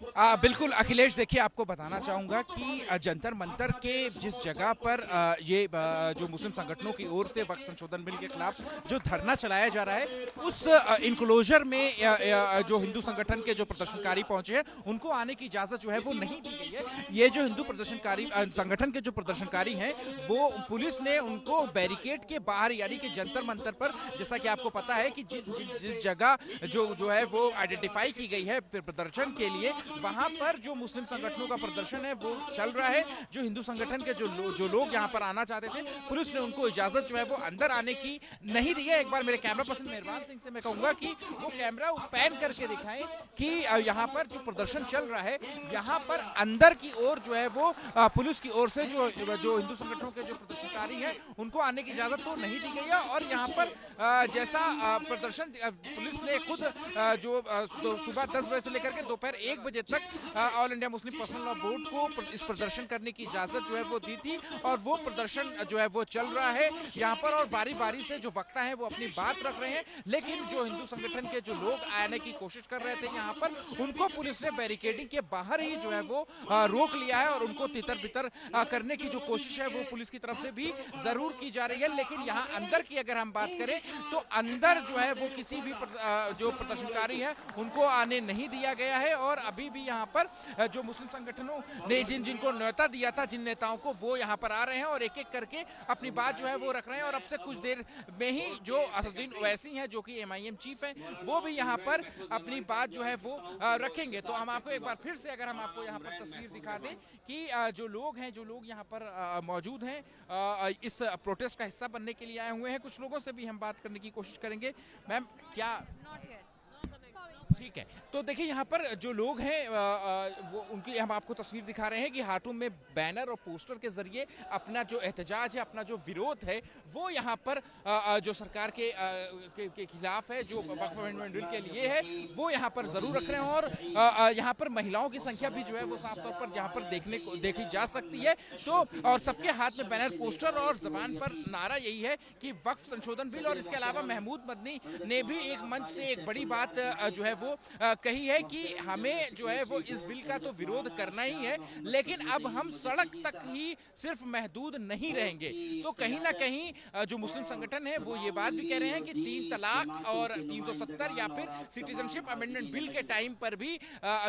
बिल्कुल अखिलेश, देखिए आपको बताना चाहूँगा कि जंतर मंतर के जिस जगह पर जो मुस्लिम संगठनों की ओर से वक्फ संशोधन बिल के खिलाफ जो धरना चलाया जा रहा है, उस इनक्लोजर में जो हिंदू संगठन के जो प्रदर्शनकारी पहुंचे हैं उनको आने की इजाज़त जो है वो नहीं दी गई है। ये जो हिंदू प्रदर्शनकारी संगठन के जो प्रदर्शनकारी हैं, वो पुलिस ने उनको बैरिकेड के बाहर यानी कि जंतर मंतर पर, जैसा कि आपको पता है कि जिस जगह जो है वो आइडेंटिफाई की गई है प्रदर्शन के लिए, वहां पर जो मुस्लिम संगठनों का प्रदर्शन है वो चल रहा है। जो हिंदू संगठन के जो लोग यहाँ पर आना चाहते थे, पुलिस ने उनको इजाजत जो है वो अंदर आने की नहीं दी है। एक बार मेरे कैमरा पर्सन मेहरबान सिंह से मैं कहूंगा कि वो कैमरा पैन करके दिखाएं कि यहाँ पर जो प्रदर्शन चल रहा है, यहाँ पर अंदर की ओर जो है वो पुलिस की ओर से जो हिंदू संगठनों के जो प्रदर्शनकारी हैं उनको आने की इजाजत तो नहीं दी गई है। और यहाँ पर जैसा प्रदर्शन पुलिस ने खुद जो सुबह 10 बजे से लेकर के दोपहर 1 बजे तक all India Muslim personal law board को इस प्रदर्शन करने की इजाजत जो है वो दी थी, और वो प्रदर्शन जो है वो चल रहा है यहाँ पर। और बारी बारी से जो वक्ता हैं वो अपनी बात रख रहे हैं, लेकिन जो हिंदू संगठन के जो लोग आने की कोशिश कर रहे थे यहाँ पर, उनको पुलिस ने बैरिकेडिंग के बाहर ही जो है वो रोक लिया है। और उनको तितर बितर करने की जो कोशिश है वो पुलिस की तरफ से भी जरूर की जा रही है। लेकिन यहाँ अंदर की अगर हम बात करें तो अंदर जो है वो किसी भी जो प्रदर्शनकारी है उनको आने नहीं दिया गया है। और अभी भी यहाँ पर जो मुस्लिम संगठनों ने जिनको न्योता दिया था, जिन नेताओं को, वो यहाँ पर आ रहे हैं और एक एक करके अपनी बात जो है वो रख रहे हैं। और अब से कुछ देर में ही जो असदुद्दीन ओवैसी हैं, जो कि एमआईएम चीफ हैं, वो भी यहाँ पर अपनी बात जो है वो रखेंगे। तो हम आपको एक बार फिर से अगर हम आपको यहाँ पर तस्वीर दिखा दें कि जो लोग हैं, जो लोग यहाँ पर मौजूद हैं, इस प्रोटेस्ट का हिस्सा बनने के लिए आए हुए हैं। कुछ लोगों से भी हम बात करने की कोशिश करेंगे। मैम, क्या ठीक है? तो देखिए यहाँ पर जो लोग हैं वो उनकी हम आपको तस्वीर दिखा रहे हैं कि हाथों में बैनर और पोस्टर के जरिए अपना जो एहतजाज है, अपना जो विरोध है, वो यहाँ पर जो सरकार के खिलाफ है, जो वक्फ अमेंडमेंट बिल के लिए है, वो यहाँ पर जरूर रख रहे हैं। और यहाँ पर महिलाओं की संख्या भी जो है वो साफ तौर पर जहाँ पर देखी जा सकती है। तो और सबके हाथ में बैनर, पोस्टर और जबान पर नारा यही है कि वक्फ संशोधन बिल। और इसके अलावा महमूद मदनी ने भी एक मंच से एक बड़ी बात जो है वो कही है कि हमें जो है वो इस बिल का तो विरोध करना ही है, लेकिन अब हम सड़क तक ही सिर्फ महदूद नहीं रहेंगे। तो कहीं ना कहीं जो मुस्लिम संगठन है वो ये बात भी कह रहे हैं कि 3 तलाक और 370 या फिर सिटीजनशिप अमेंडमेंट बिल के टाइम पर भी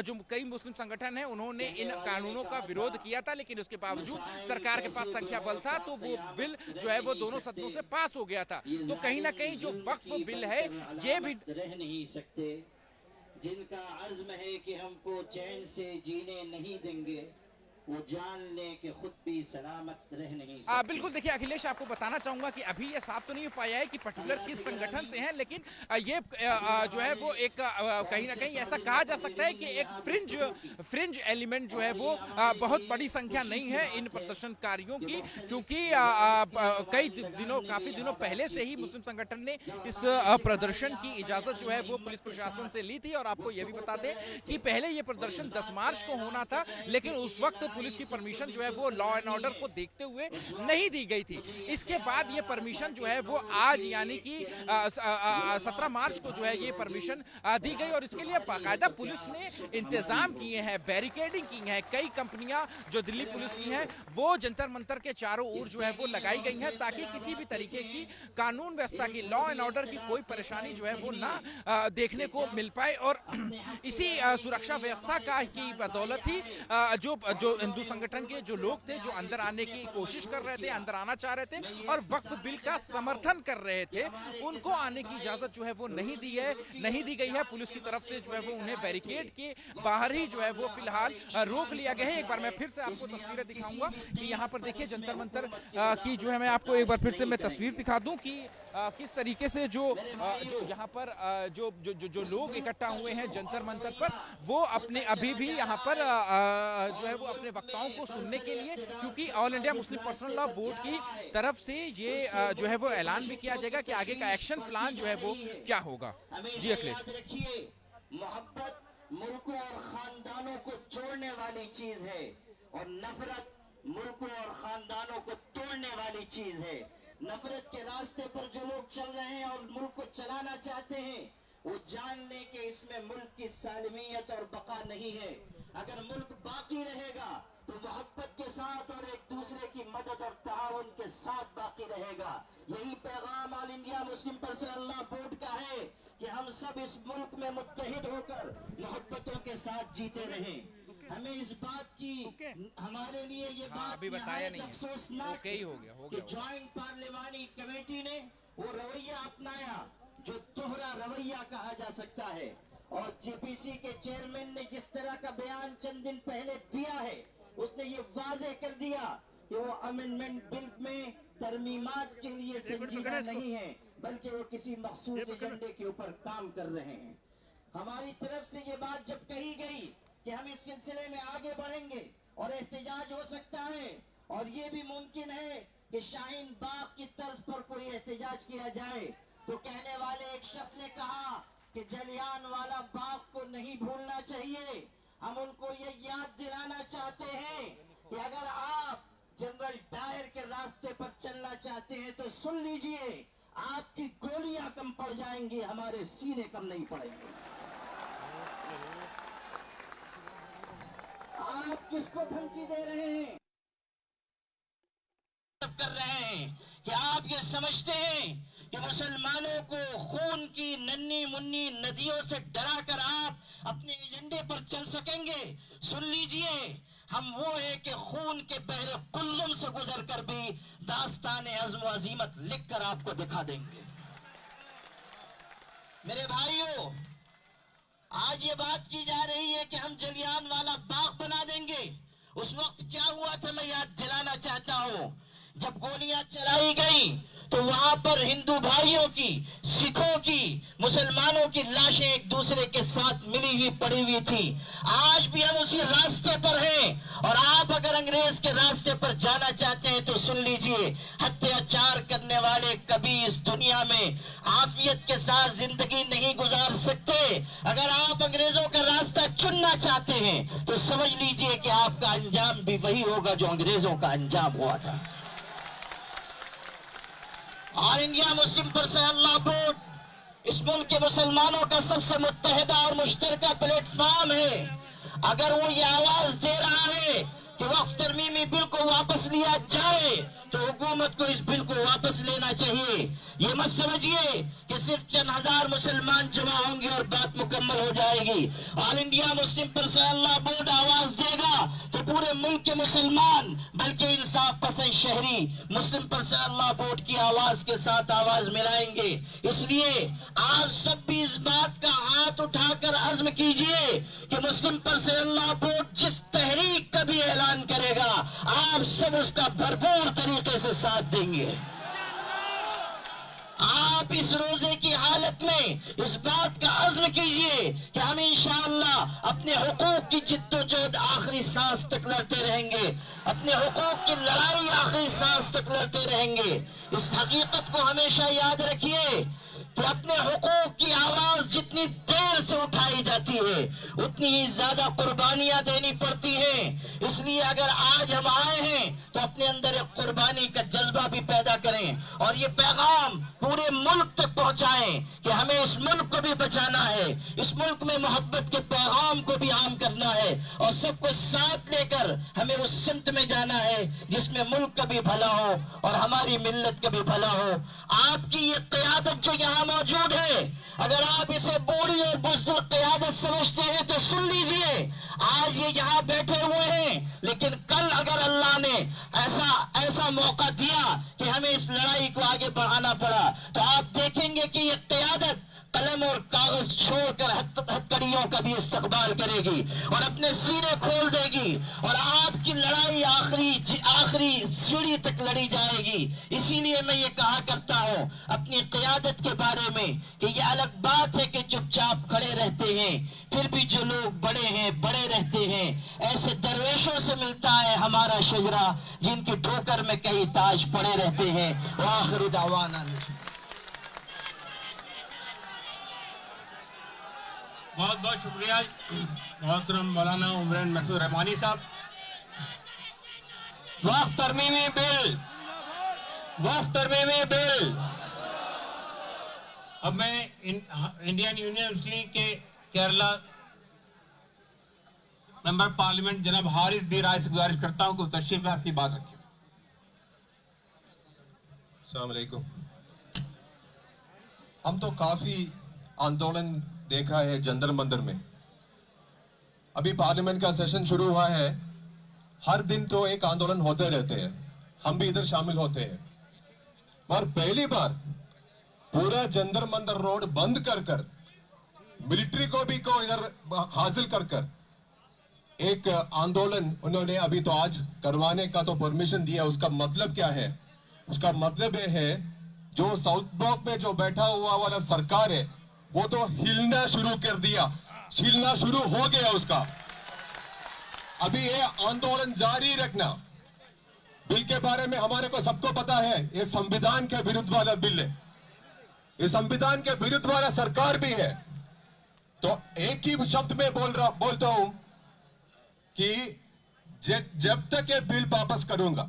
जो कई मुस्लिम संगठन है उन्होंने इन कानूनों का विरोध किया था, लेकिन उसके बावजूद सरकार के पास संख्या बल था तो वो बिल जो है वो दोनों सदनों से पास हो गया था। तो कहीं ना कहीं जो वक्फ बिल है ये भी रह नहीं सकते, जिनका अज़्म है कि हमको चैन से जीने नहीं देंगे, वो जान ले कि खुद भी सलामत रह नहीं सकते। बिल्कुल, देखिए अखिलेश, आपको बताना चाहूंगा कि अभी ये साफ तो नहीं हो पाया है कि पर्टिकुलर किस संगठन से हैं, लेकिन ये जो है वो एक कहीं ना कहीं ऐसा कहा जा सकता है कि एक फ्रिंज एलिमेंट जो है वो बहुत बड़ी संख्या नहीं है इन प्रदर्शनकारियों की, क्योंकि काफी दिनों पहले से ही मुस्लिम संगठन ने इस प्रदर्शन की इजाजत जो है वो पुलिस प्रशासन से ली थी। और आपको ये भी बता दें कि पहले ये प्रदर्शन 10 मार्च को होना था, लेकिन उस वक्त पुलिस की परमिशन जो है वो लॉ एंड ऑर्डर को देखते हुए नहीं दी गई थी। इसके बाद ये परमिशन जो है वो आज यानी कि 17 मार्च को जो है ये परमिशन दी गई। और इसके लिए बाकायदा पुलिस ने इंतजाम किए हैं, बैरिकेडिंग की है। कई कंपनियां जो दिल्ली पुलिस की हैं वो जंतर मंतर के चारों ओर जो है वो लगाई गई हैं, ताकि किसी भी तरीके की कानून व्यवस्था की, लॉ एंड ऑर्डर की कोई परेशानी जो है वो ना देखने को मिल पाए। और इसी सुरक्षा व्यवस्था का की बदौलत ही जो हिंदू संगठन के जो लोग थे, जो अंदर आने की कोशिश कर रहे थे, अंदर आना चाह रहे थे और वक्फ बिल का समर्थन कर रहे थे, उनको आने की इजाजत जो है वो नहीं दी गई है। पुलिस की तरफ से जो है वो उन्हें बैरिकेड के बाहर ही जो है वो फिलहाल रोक लिया गया है। एक बार मैं फिर से आपको तस्वीरें दिखाऊंगा कि यहाँ पर देखिए जंतर मंतर की जो है, मैं आपको एक बार फिर से मैं तस्वीर दिखा दूं कि किस तरीके से जो यहाँ पर जो लोग इकट्ठा हुए हैं जंतर मंतर पर, वो अपने अभी भी यहाँ पर जो है वो अपने वक्ताओं को सुनने के लिए, क्योंकि all India Muslim personal law board की तरफ से ये जो है वो ऐलान भी किया जाएगा कि आगे का एक्शन प्लान जो है वो क्या होगा। जी अखिलेश, मोहब्बत मुल्कों और खानदानों को जोड़ने वाली चीज है और नफरत मुल्कों और खानदानों को तोड़ने वाली चीज है। नफरत के रास्ते पर जो लोग चल रहे हैं और मुल्क को चलाना चाहते हैं, वो जान लें कि इसमें मुल्क की सालमियत और बका नहीं है। अगर मुल्क बाकी रहेगा तो मोहब्बत के साथ और एक दूसरे की मदद और ताउन के साथ बाकी रहेगा। यही पैगाम all India Muslim personal law board का है कि हम सब इस मुल्क में मुत्तहिद होकर मोहब्बतों के साथ जीते रहें। हमें इस बात की हमारे लिए ये बात अभी बताया नहीं है, अफसोसनाक ओके ही हो गया कि ज्वाइंट पार्लिमानी कमेटी ने वो रवैया अपनाया जो दोहरा रवैया कहा जा सकता है। और जेपीसी के चेयरमैन ने जिस तरह का बयान चंद दिन पहले दिया है, उसने ये वाजे कर दिया कि वो अमेंडमेंट बिल में तरमीमात के लिए संजीदा नहीं है, बल्कि वो किसी मखसूस एजेंडे के ऊपर काम कर रहे हैं। हमारी तरफ से ये बात जब कही गई कि हम इस सिलसिले में आगे बढ़ेंगे और एहतजाज हो सकता है और ये भी मुमकिन है कि शाहीन बाग की तर्ज पर कोई एहतजाज किया जाए, तो कहने वाले एक शख्स ने कहा कि जलियांवाला बाग को नहीं भूलना चाहिए। हम उनको ये याद दिलाना चाहते हैं कि अगर आप जनरल डायर के रास्ते पर चलना चाहते हैं तो सुन लीजिए, आपकी गोलियां कम पड़ जाएंगी, हमारे सीने कम नहीं पड़ेंगे। आप किसको धमकी दे रहे हैं? कर रहे हैं कि आप ये समझते हैं कि मुसलमानों को खून की नन्ही मुन्नी नदियों से डरा कर आप अपने एजेंडे पर चल सकेंगे। सुन लीजिए, हम वो है कि खून के बहरे कुल्लुम से गुजर कर भी दास्तान अज़्म व अज़ीमत लिख कर आपको दिखा देंगे। मेरे भाइयों, आज ये बात की जा रही है कि हम जलियांवाला बाग बना देंगे। उस वक्त क्या हुआ था मैं याद दिलाना चाहता हूं। जब गोलियां चलाई गई तो वहां पर हिंदू भाइयों की, सिखों की, मुसलमानों की लाशें एक दूसरे के साथ मिली हुई पड़ी हुई थी। आज भी हम उसी रास्ते पर हैं और आप अगर अंग्रेज के रास्ते पर जाना चाहते हैं तो सुन लीजिए, अत्याचार करने वाले कभी इस दुनिया में आफियत के साथ जिंदगी नहीं गुजार सकते। अगर आप अंग्रेजों का रास्ता चुनना चाहते हैं तो समझ लीजिए कि आपका अंजाम भी वही होगा जो अंग्रेजों का अंजाम हुआ था। All India Muslim personal law board इस मुल्क के मुसलमानों का सबसे मुत्तहिदा और मुश्तरका प्लेटफॉर्म है। अगर वो ये आवाज दे रहा है कि वक्फ तरमीमी बिल को वापस लिया जाए तो हुकूमत को इस बिल को वापस लेना चाहिए। ये मत समझिए कि सिर्फ चंद हजार मुसलमान जमा होंगे और बात मुकम्मल हो जाएगी। All India Muslim personal law board आवाज देगा तो पूरे मुल्क के मुसलमान, बल्कि इंसाफ पसंद शहरी मुस्लिम पर्सनल लॉ बोर्ड की आवाज के साथ आवाज मिलाएंगे। इसलिए आप सब भी इस बात का हाथ उठाकर अज़्म कीजिए कि मुस्लिम पर्सनल लॉ बोर्ड जिस तहरीक का भी ऐलान करेगा, आप सब उसका भरपूर तरीके से साथ देंगे। आप इस रोजे की हालत में इस बात का अज़्म कीजिए कि हम इंशाअल्लाह अपने हुकूक की जिद्दोजहद आखिरी सांस तक लड़ते रहेंगे, अपने हुकूक की लड़ाई आखिरी सांस तक लड़ते रहेंगे। इस हकीकत को हमेशा याद रखिए कि अपने हुकूक की आवाज जितनी देर से उठाई जाती है उतनी ही ज्यादा कुर्बानियां देनी पड़ती हैं। इसलिए अगर आज हम आए हैं तो अपने अंदर एक कुर्बानी का जज्बा भी पैदा करें और ये पैगाम पूरे मुल्क तक पहुंचाएं कि हमें इस मुल्क को भी बचाना है, इस मुल्क में मोहब्बत के पैगाम को भी आम करना है और सबको साथ लेकर हमें उस सिमत में जाना है जिसमें मुल्क का भी भला हो और हमारी मिल्लत का भी भला हो। आपकी ये क़यादत जो यहाँ मौजूद है, अगर आप इसे बूढ़ी और बुज़दिल क़यादत समझते हैं तो सुन लीजिए, आज ये यहाँ बैठे हुए हैं, लेकिन कल अगर अल्लाह ने ऐसा मौका दिया कि हमें इस लड़ाई को आगे बढ़ाना पड़ा तो आप देखेंगे कि ये क़यादत कलम और कागज छोड़कर हथकड़ियों का भी इस्तकबाल करेगी और अपने सीने खोल देगी और आपकी लड़ाई आखिरी सीढ़ी तक लड़ी जाएगी। इसीलिए मैं ये कहा करता हूँ अपनी क़यादत के बारे में कि ये अलग बात है कि चुपचाप खड़े रहते हैं, फिर भी जो लोग बड़े हैं बड़े रहते हैं। ऐसे दरवेशों से मिलता है हमारा शजरा जिनकी ठोकर में कई ताज पड़े रहते हैं। आखिर दावाना। बहुत बहुत शुक्रिया मोहतरम मौलाना उमरान मसूद रहमानी साहब। वक्फ तरमीमी बिल अब मैं इंडियन यूनिवर्सिटी के केरला मेंबर पार्लियामेंट जनाब हारिस बी राय से गुजारिश करता हूं कि तशरीफ में अपनी बात रखें। अस्सलाम वालेकुम। हम तो काफी आंदोलन देखा है जंतर मंतर में। अभी पार्लियामेंट का सेशन शुरू हुआ है, हर दिन तो एक आंदोलन होते रहते हैं, हम भी इधर शामिल होते हैं। और पहली बार पूरा जंतर मंतर रोड बंद कर मिलिट्री को भी को इधर हासिल कर एक आंदोलन उन्होंने अभी तो आज करवाने का तो परमिशन दिया। उसका मतलब क्या है? उसका मतलब ये है जो साउथ ब्लॉक में जो बैठा हुआ वाला सरकार है वो तो हिलना शुरू कर दिया, हिलना शुरू हो गया उसका। अभी ये आंदोलन जारी रखना। बिल के बारे में हमारे को सबको पता है, ये संविधान के विरुद्ध वाला बिल है, ये संविधान के विरुद्ध वाला सरकार भी है। तो एक ही शब्द में बोलता हूं कि जब तक ये बिल वापस करूंगा,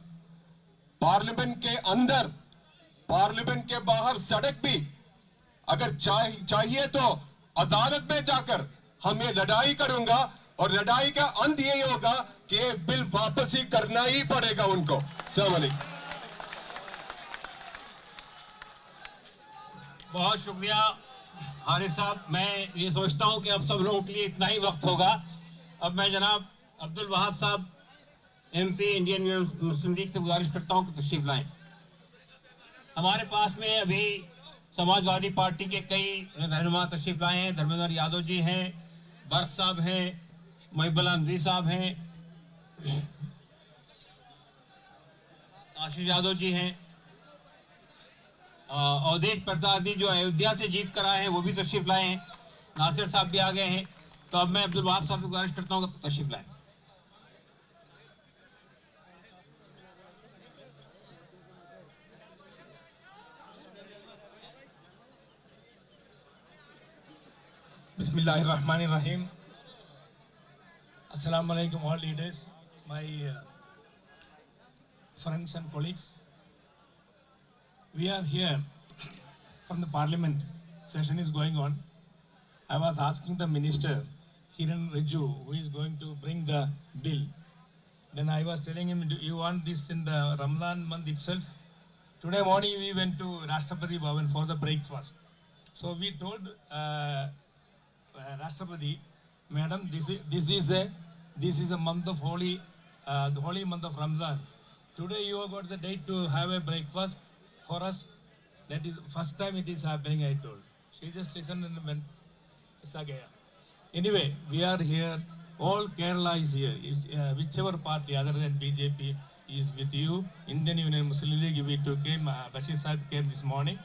पार्लियामेंट के अंदर, पार्लियामेंट के बाहर सड़क भी अगर चाहिए तो अदालत में जाकर हम ये लड़ाई करूंगा। और लड़ाई का अंत यही होगा कि ये बिल वापस ही करना ही पड़ेगा उनको। अस्सलाम वालेकुम। बहुत शुक्रिया हारिस साहब। मैं ये सोचता हूं कि अब सब लोगों के लिए इतना ही वक्त होगा। अब मैं जनाब अब्दुल वहाब साहब MP इंडियन यूनियन मुस्लिम लीग से गुजारिश करता हूं कि तशरीफ लाएं। हमारे पास में अभी समाजवादी पार्टी के कई रहनुमा तशरीफ लाए हैं। धर्मेंद्र यादव जी हैं, बर्क साहब हैं, महिबुल्लाह नदवी साहब हैं, आशीष यादव जी हैं, अवधेश प्रताप जो अयोध्या से जीत कर आए हैं वो भी तशरीफ लाए हैं, नासिर साहब भी आ गए हैं। तो अब मैं अब्दुल वहाब साहब से गुजारिश करता हूँ कि तशरीफ लाएं। Bismillahirrahmanirrahim. Assalamu alaikum all leaders, my friends and colleagues. We are here from the parliament. Session is going on. I was asking the minister, Kiran Rijiju, who is going to bring the bill. Then I was telling him, do you want this in the Ramadan month itself? Today morning we went to Rashtrapati Bhavan for the breakfast. So we told Rashtrapati, Madam, this is a month of holy, the holy month of Ramadan. Today you have got the date to have a breakfast for us. That is first time it is happening, I told. She just listened and went. Anyway, we are here. All Kerala is here. Whichever party other than BJP is with you. Indian Union Muslim League, we took him. Bashir Saab came this morning.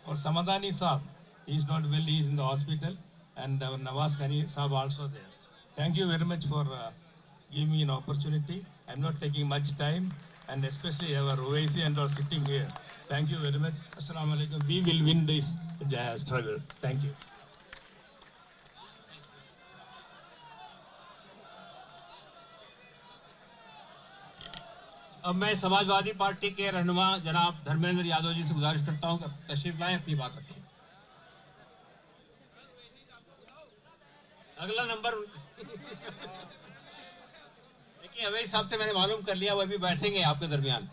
Or Samadani Saab, he is not well. He is in the hospital. And our Nawaz Ghani Saab also there. Thank you very much for giving me an opportunity. I'm not taking much time, and especially our Owaisi and all sitting here. Thank you very much. Assalamu alaikum. We will win this struggle. Thank you. अब मैं Samajwadi party के रहनुमा जनाब धर्मेंद्र यादव जी से गुजारिश करता हूं कि तशरीफ लाएं, अपनी बात रखें। अगला नंबर देखिए, अवैध साहब से मैंने मालूम कर लिया, वो अभी बैठेंगे आपके दरमियान।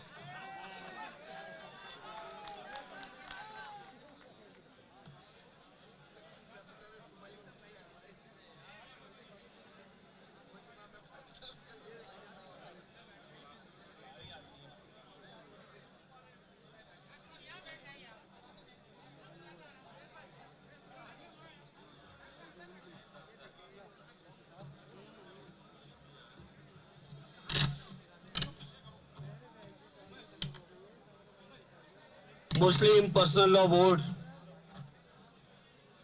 मुस्लिम पर्सनल लॉ बोर्ड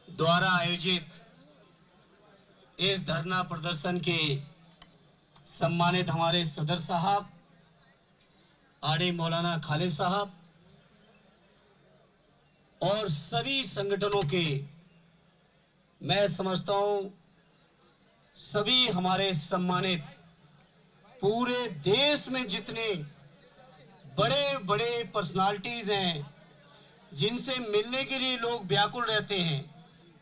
द्वारा आयोजित इस धरना प्रदर्शन के सम्मानित हमारे सदर साहब आड़े मौलाना खालिद साहब और सभी संगठनों के, मैं समझता हूं सभी हमारे सम्मानित पूरे देश में जितने बड़े बड़े पर्सनालिटीज हैं जिनसे मिलने के लिए लोग व्याकुल रहते हैं,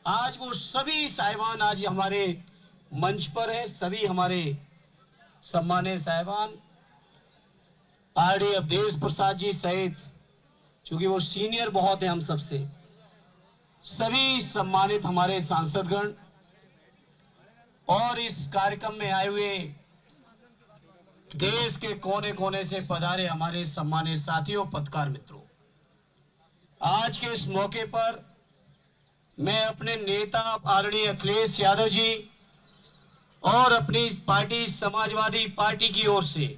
आज वो सभी साहिबान आज हमारे मंच पर हैं। सभी हमारे सम्मानित साहिबान, आरडी अवधेश प्रसाद जी सहित, चूंकि वो सीनियर बहुत है हम सबसे, सभी सम्मानित हमारे सांसदगण और इस कार्यक्रम में आए हुए देश के कोने कोने से पधारे हमारे सम्मानित साथियों, पत्रकार मित्रों, आज के इस मौके पर मैं अपने नेता आदरणीय अखिलेश यादव जी और अपनी पार्टी समाजवादी पार्टी की ओर से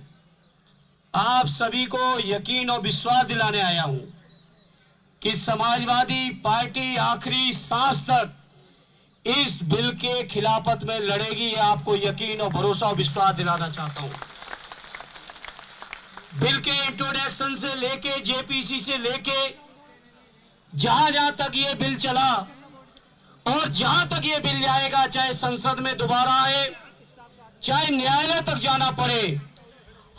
आप सभी को यकीन और विश्वास दिलाने आया हूं कि समाजवादी पार्टी आखिरी सांस तक इस बिल के खिलाफत में लड़ेगी। आपको यकीन और भरोसा और विश्वास दिलाना चाहता हूं। बिल के इंट्रोडक्शन से लेके जेपीसी से लेके जहां जहां तक ये बिल चला और जहां तक ये बिल जाएगा, चाहे संसद में दोबारा आए, चाहे न्यायालय तक जाना पड़े,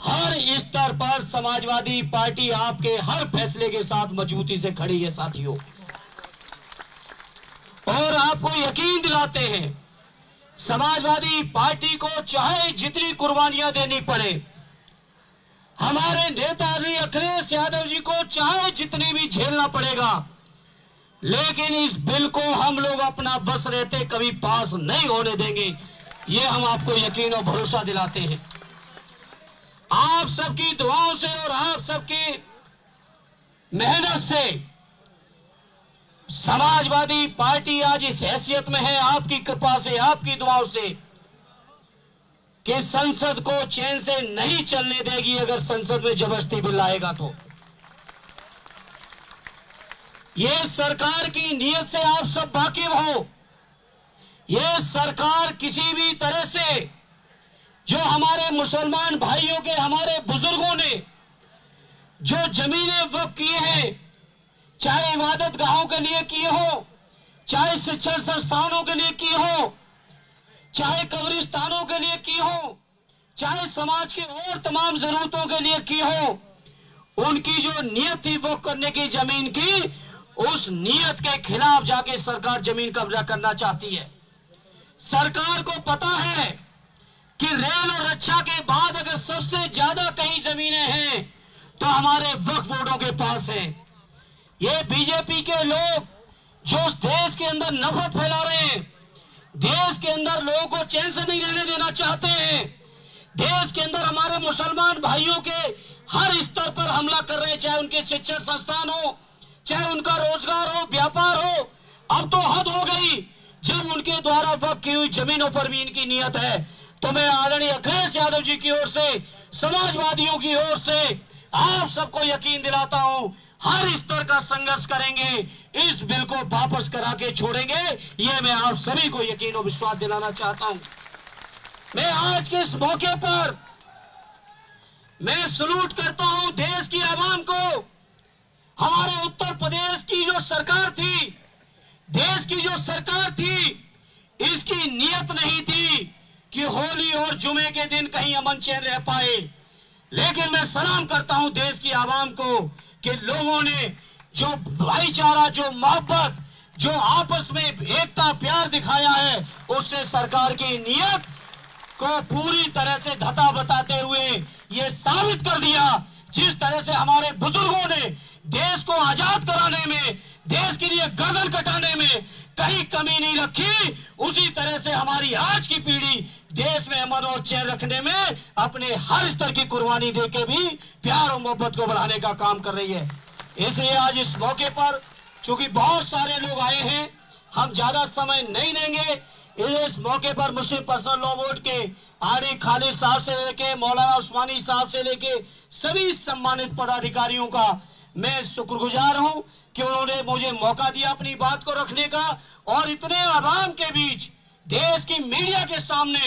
हर स्तर पर समाजवादी पार्टी आपके हर फैसले के साथ मजबूती से खड़ी है साथियों। और आपको यकीन दिलाते हैं, समाजवादी पार्टी को चाहे जितनी कुर्बानियां देनी पड़े, हमारे नेता अखिलेश यादव जी को चाहे जितनी भी झेलना पड़ेगा, लेकिन इस बिल को हम लोग अपना बस रहते कभी पास नहीं होने देंगे। ये हम आपको यकीन और भरोसा दिलाते हैं। आप सबकी दुआओं से और आप सबकी मेहनत से समाजवादी पार्टी आज इस हैसियत में है, आपकी कृपा से, आपकी दुआओं से, कि संसद को चैन से नहीं चलने देगी। अगर संसद में जबरदस्ती बिल आएगा तो ये सरकार की नीयत से आप सब वाकिफ हो। ये सरकार किसी भी तरह से जो हमारे मुसलमान भाइयों के, हमारे बुजुर्गों ने जो जमीनें वक्फ किए हैं, चाहे इबादत गाहों के लिए किए हो, चाहे शिक्षण संस्थानों के लिए किए हो, चाहे कब्रिस्तानों के लिए की हो, चाहे समाज के और तमाम जरूरतों के लिए की हो, उनकी जो नियत थी वो करने की जमीन की, उस नियत के खिलाफ जाके सरकार जमीन कब्जा करना चाहती है। सरकार को पता है कि रेल और रक्षा के बाद अगर सबसे ज्यादा कहीं जमीनें हैं तो हमारे वक्फ बोर्डों के पास हैं। ये बीजेपी के लोग जो उस देश के अंदर नफरत फैला रहे हैं, देश के अंदर लोगों को चैन से नहीं रहने देना चाहते हैं, देश के अंदर हमारे मुसलमान भाइयों के हर स्तर पर हमला कर रहे हैं, चाहे उनके शिक्षण संस्थान हो, चाहे उनका रोजगार हो, व्यापार हो। अब तो हद हो गई जब उनके द्वारा वक्फ की हुई जमीनों पर भी इनकी नियत है। तो मैं आदरणीय अखिलेश यादव जी की ओर से, समाजवादियों की ओर से आप सबको यकीन दिलाता हूं, हर स्तर का संघर्ष करेंगे, इस बिल को वापस करा के छोड़ेंगे। ये मैं आप सभी को यकीन और विश्वास दिलाना चाहता हूं। मैं आज के इस मौके पर मैं सलूट करता हूं देश की आवाम को। हमारे उत्तर प्रदेश की जो सरकार थी, देश की जो सरकार थी, इसकी नियत नहीं थी कि होली और जुमे के दिन कहीं अमन चैन रह पाए। लेकिन मैं सलाम करता हूं देश की आवाम को कि लोगों ने जो भाईचारा, जो मोहब्बत, जो आपस में एकता प्यार दिखाया है, उससे सरकार की नियत को पूरी तरह से धता बताते हुए ये साबित कर दिया। जिस तरह से हमारे बुजुर्गों ने देश को आजाद कराने में, देश के लिए गर्दन कटाने में कहीं कमी नहीं रखी, उसी तरह से हमारी आज की पीढ़ी देश में अमन और चैन रखने में अपने हर स्तर की कुर्बानी देके भी प्यार और मोहब्बत को बढ़ाने का काम कर रही है। इसलिए आज इस मौके पर चूंकि बहुत सारे लोग आए हैं, हम ज्यादा समय नहीं लेंगे। इस मौके पर मुस्लिम पर्सनल लॉ बोर्ड के आरडी खालिद साहब से लेके मौलाना उस्मानी साहब से लेके सभी सम्मानित पदाधिकारियों का मैं शुक्रगुजार हूं कि उन्होंने मुझे मौका दिया अपनी बात को रखने का, और इतने आवाम के बीच देश की मीडिया के सामने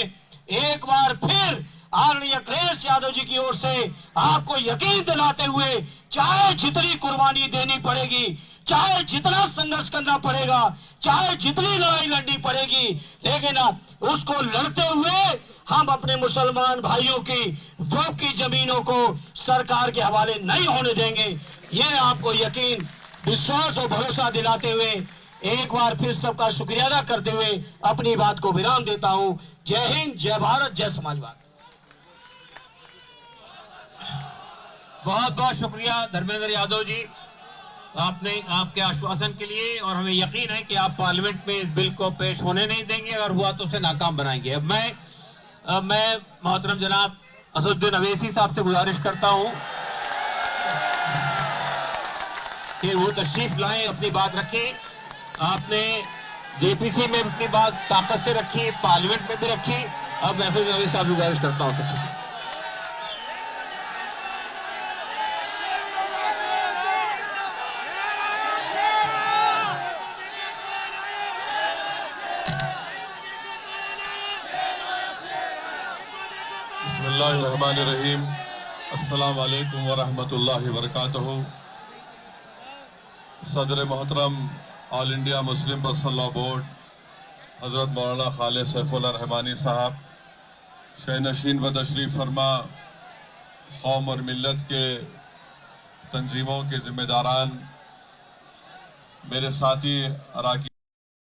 एक बार फिर आदरणीय अखिलेश यादव जी की ओर से आपको यकीन दिलाते हुए, चाहे जितनी कुर्बानी देनी पड़ेगी, चाहे जितना संघर्ष करना पड़ेगा, चाहे जितनी लड़ाई लड़नी पड़ेगी, लेकिन उसको लड़ते हुए हम अपने मुसलमान भाइयों की वक्फ की जमीनों को सरकार के हवाले नहीं होने देंगे। ये आपको यकीन, विश्वास और भरोसा दिलाते हुए एक बार फिर सबका शुक्रिया अदा करते हुए अपनी बात को विराम देता हूं। जय हिंद, जय भारत, जय समाजवाद। बहुत बहुत शुक्रिया धर्मेंद्र यादव जी, आपने आपके आश्वासन के लिए, और हमें यकीन है कि आप पार्लियामेंट में इस बिल को पेश होने नहीं देंगे, अगर हुआ तो उसे नाकाम बनाएंगे। अब मैं मोहतरम जनाब असदुद्दीन अवैसी साहब से गुजारिश करता हूं कि वो तशरीफ लाएं, अपनी बात रखें। आपने जेपीसी में अपनी बात ताकत से रखी, पार्लियामेंट में भी रखी। अब मैं फिर अवैसी साहब से गुजारिश करता हूं। बिस्मिल्लाहिर्रहमानिर्रहीम। अस्सलाम वालेकुम वरहमतुल्लाहि वबरकातुहू। सदर मोहतरम all India Muslim personal law board हज़रत मौलाना खालिद सैफुल्लाह रहमानी साहब, शहनशीन व तशरीफ़ फरमा कौम और मिल्लत के तंजीमों के ज़िम्मेदारान, मेरे साथी अराकी